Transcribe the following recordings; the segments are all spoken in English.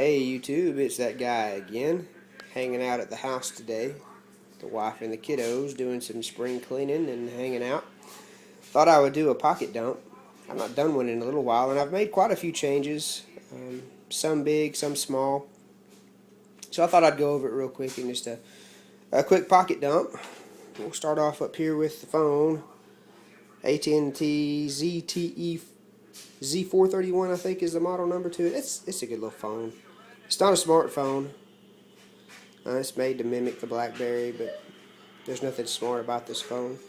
Hey YouTube, it's that guy again, hanging out at the house today. The wife and the kiddos doing some spring cleaning and hanging out. Thought I would do a pocket dump. I've not done one in a little while, and I've made quite a few changes. Some big, some small. So I thought I'd go over it real quick in just a quick pocket dump. We'll start off up here with the phone. AT&T ZTE Z431, I think, is the model number to it. It's a good little phone. It's not a smartphone. It's made to mimic the BlackBerry, but there's nothing smart about this phone.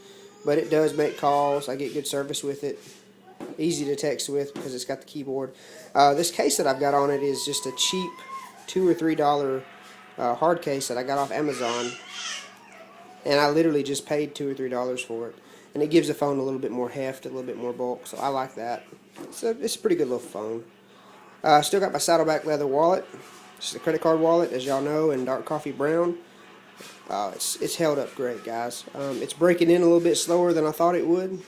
But it does make calls. I get good service with it. Easy to text with because it's got the keyboard. This case that I've got on it is just a cheap $2 or $3 hard case that I got off Amazon, and I literally just paid $2 or $3 for it. And it gives the phone a little bit more heft, a little bit more bulk, so I like that. It's a pretty good little phone. Still got my Saddleback leather wallet. It's a credit card wallet, as y'all know, in dark coffee brown. It's held up great, guys. It's breaking in a little bit slower than I thought it would,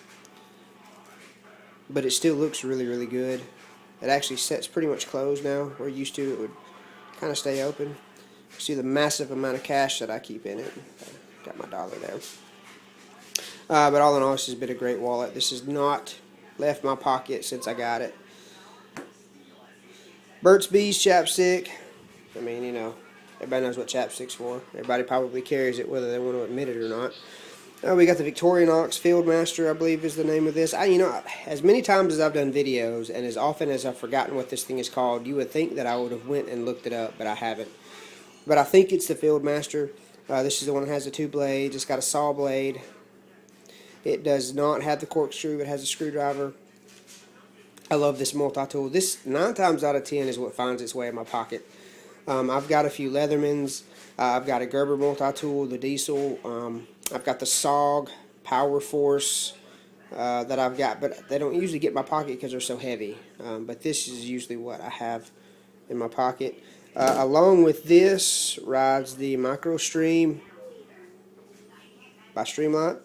but it still looks really, really good. It actually sets pretty much closed now. Where used to it would kind of stay open. See the massive amount of cash that I keep in it. Got my dollar there. But all in all, this has been a great wallet. This has not left my pocket since I got it. Burt's Bees chapstick. I mean, you know, everybody knows what chapstick's for. Everybody probably carries it, whether they want to admit it or not. We got the Victorinox Fieldmaster, I believe is the name of this. You know, as many times as I've done videos, and as often as I've forgotten what this thing is called, you would think that I would have went and looked it up, but I haven't. But I think it's the Fieldmaster. This is the one that has the two blades. It's got a saw blade. It does not have the corkscrew. It has a screwdriver. I love this multi-tool. This, 9 times out of 10, is what finds its way in my pocket. I've got a few Leathermans. I've got a Gerber multi-tool, the Diesel. I've got the SOG Power Force that I've got, but they don't usually get in my pocket because they're so heavy. But this is usually what I have in my pocket. Along with this rides the MicroStream by Streamlight.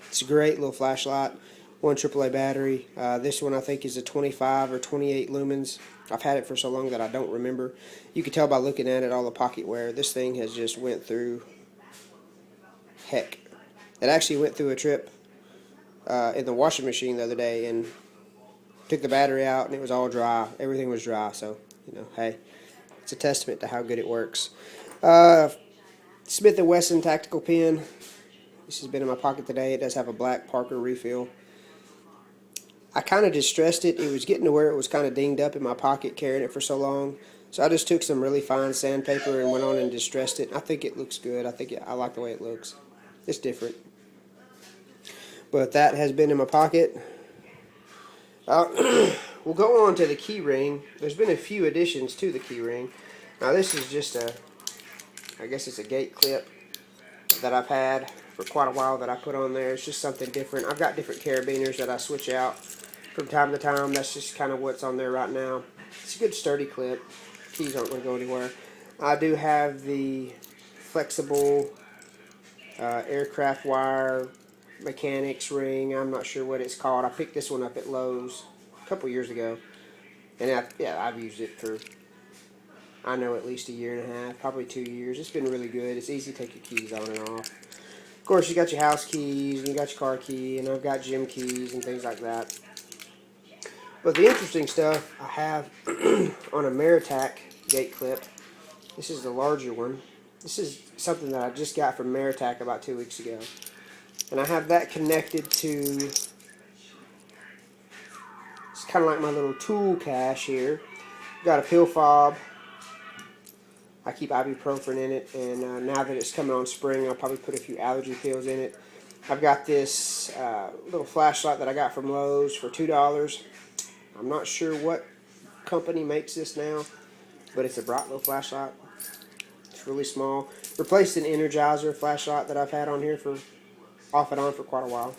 It's a great little flashlight, 1 AAA battery. This one I think is a 25 or 28 lumens. I've had it for so long that I don't remember. You can tell by looking at it, all the pocket wear. This thing has just went through heck. It actually went through a trip in the washing machine the other day and took the battery out, and it was all dry. Everything was dry, so, you know, hey, it's a testament to how good it works. Smith & Wesson tactical pen. This has been in my pocket today. It does have a black Parker refill. I kind of distressed it. It was getting to where it was kind of dinged up in my pocket carrying it for so long. So I just took some really fine sandpaper and went on and distressed it. I think it looks good. I like the way it looks. It's different. But that has been in my pocket. We'll go on to the key ring. There's been a few additions to the key ring. Now this is just I guess it's a gate clip that I've had for quite a while that I put on there. It's just something different. I've got different carabiners that I switch out from time to time. That's just kind of what's on there right now. It's a good sturdy clip. Keys aren't going to go anywhere. I do have the flexible aircraft wire mechanics ring. I'm not sure what it's called. I picked this one up at Lowe's a couple years ago, and I've used it for, I know, at least a year and a half, probably 2 years. It's been really good. It's easy to take your keys on and off. Of course, you got your house keys, and you got your car key, and I've got gym keys and things like that. But the interesting stuff I have on a Meritac gate clip. This is the larger one. This is something that I just got from Meritac about 2 weeks ago. And I have that connected to, it's kind of like my little tool cache here. Got a pill fob. I keep ibuprofen in it, and now that it's coming on spring, I'll probably put a few allergy pills in it. I've got this little flashlight that I got from Lowe's for $2. I'm not sure what company makes this now, but it's a bright little flashlight. It's really small. Replaced an Energizer flashlight that I've had on here for off and on for quite a while.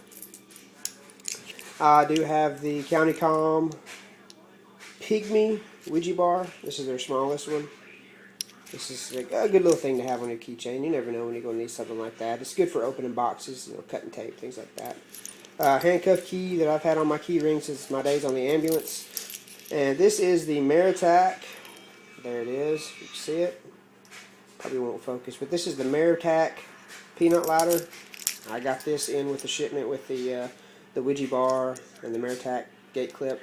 I do have the County-Com Pygmy Ouija bar. This is their smallest one. This is a good little thing to have on your keychain. You never know when you're going to need something like that. It's good for opening boxes, you know, cutting tape, things like that. Handcuff key that I've had on my key ring since my days on the ambulance. And this is the Meritac There it is. You can see it. Probably won't focus, but this is the Meritac peanut lighter. I got this in with the shipment with the Ouija bar and the Meritac gate clip.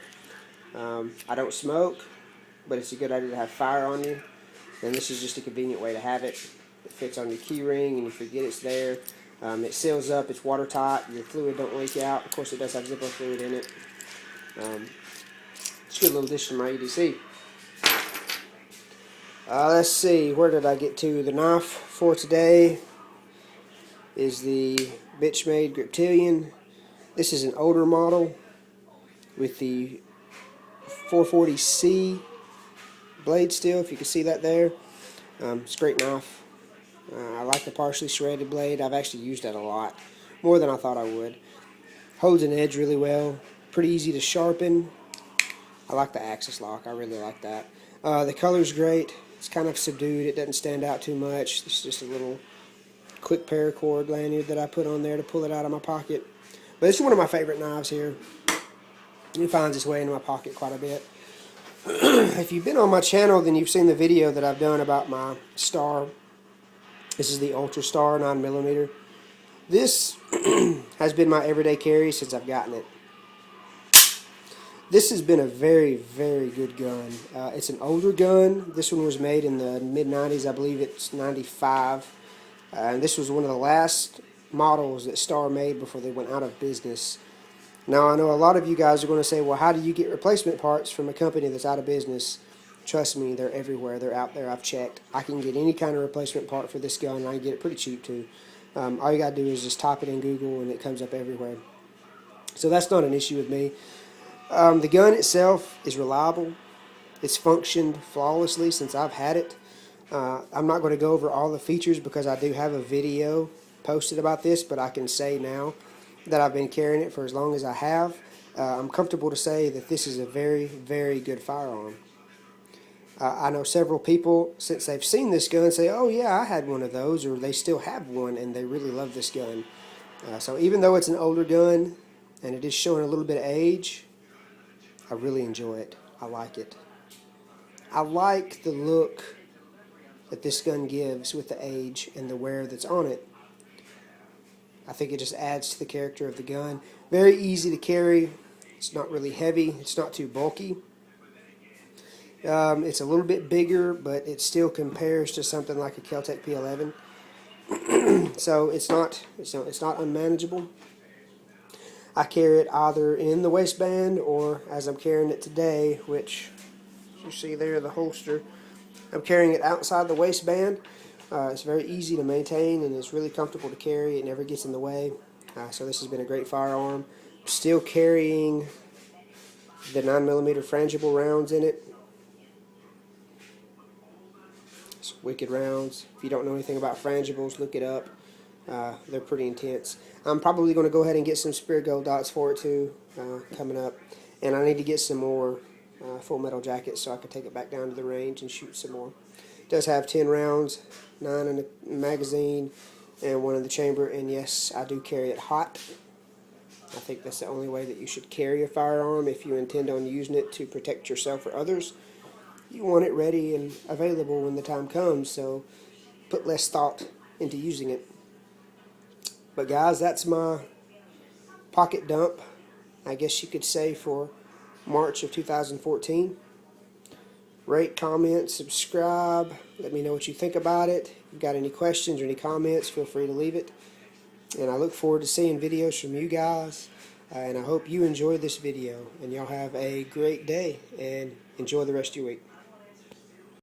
I don't smoke, but it's a good idea to have fire on you. And this is just a convenient way to have it. It fits on your key ring, and you forget it's there. It seals up. It's watertight. Your fluid don't leak out. Of course, it does have Zippo fluid in it. It's a good little addition to my EDC. Let's see, where did I get to? The knife for today is the Bitchmade Griptilian. This is an older model with the 440C blade steel, if you can see that there. It's a great knife. I like the partially serrated blade. I've actually used that a lot, more than I thought I would. Holds an edge really well, pretty easy to sharpen. I like the axis lock, I really like that. The color's great. It's kind of subdued, it doesn't stand out too much. It's just a little quick paracord lanyard that I put on there to pull it out of my pocket. But this is one of my favorite knives here. It finds its way into my pocket quite a bit. If you've been on my channel, then you've seen the video that I've done about my Star. This is the Ultra Star 9mm. This has been my everyday carry since I've gotten it. This has been a very, very good gun. It's an older gun. This one was made in the mid-90s. I believe it's 95. And this was one of the last models that Star made before they went out of business. Now, I know a lot of you guys are going to say, well, how do you get replacement parts from a company that's out of business? Trust me, they're everywhere. They're out there. I've checked. I can get any kind of replacement part for this gun, and I can get it pretty cheap, too. All you got to do is just type it in Google, and it comes up everywhere. So that's not an issue with me. The gun itself is reliable. It's functioned flawlessly since I've had it. I'm not going to go over all the features because I do have a video posted about this, but I can say now that I've been carrying it for as long as I have. I'm comfortable to say that this is a very, very good firearm. I know several people, since they've seen this gun, say, oh yeah, I had one of those, or they still have one, and they really love this gun. So even though it's an older gun, and it is showing a little bit of age, I really enjoy it. I like it. I like the look that this gun gives with the age and the wear that's on it. I think it just adds to the character of the gun. Very easy to carry. It's not really heavy. It's not too bulky. It's a little bit bigger, but it still compares to something like a Kel-Tec P11. So it's not unmanageable. I carry it either in the waistband or as I'm carrying it today, which you see there, the holster. I'm carrying it outside the waistband. It's very easy to maintain and it's really comfortable to carry. It never gets in the way. So this has been a great firearm. I'm still carrying the 9mm frangible rounds in it. It's wicked rounds. If you don't know anything about frangibles, look it up. They're pretty intense. I'm probably going to go ahead and get some Spirit Gold dots for it too, coming up. And I need to get some more full metal jackets so I can take it back down to the range and shoot some more. It does have 10 rounds, 9 in the magazine, and 1 in the chamber. And yes, I do carry it hot. I think that's the only way that you should carry a firearm if you intend on using it to protect yourself or others. You want it ready and available when the time comes, so put less thought into using it. But guys, that's my pocket dump, I guess you could say, for March of 2014. Rate, comment, subscribe. Let me know what you think about it. If you've got any questions or any comments, feel free to leave it. And I look forward to seeing videos from you guys. And I hope you enjoyed this video. And y'all have a great day and enjoy the rest of your week.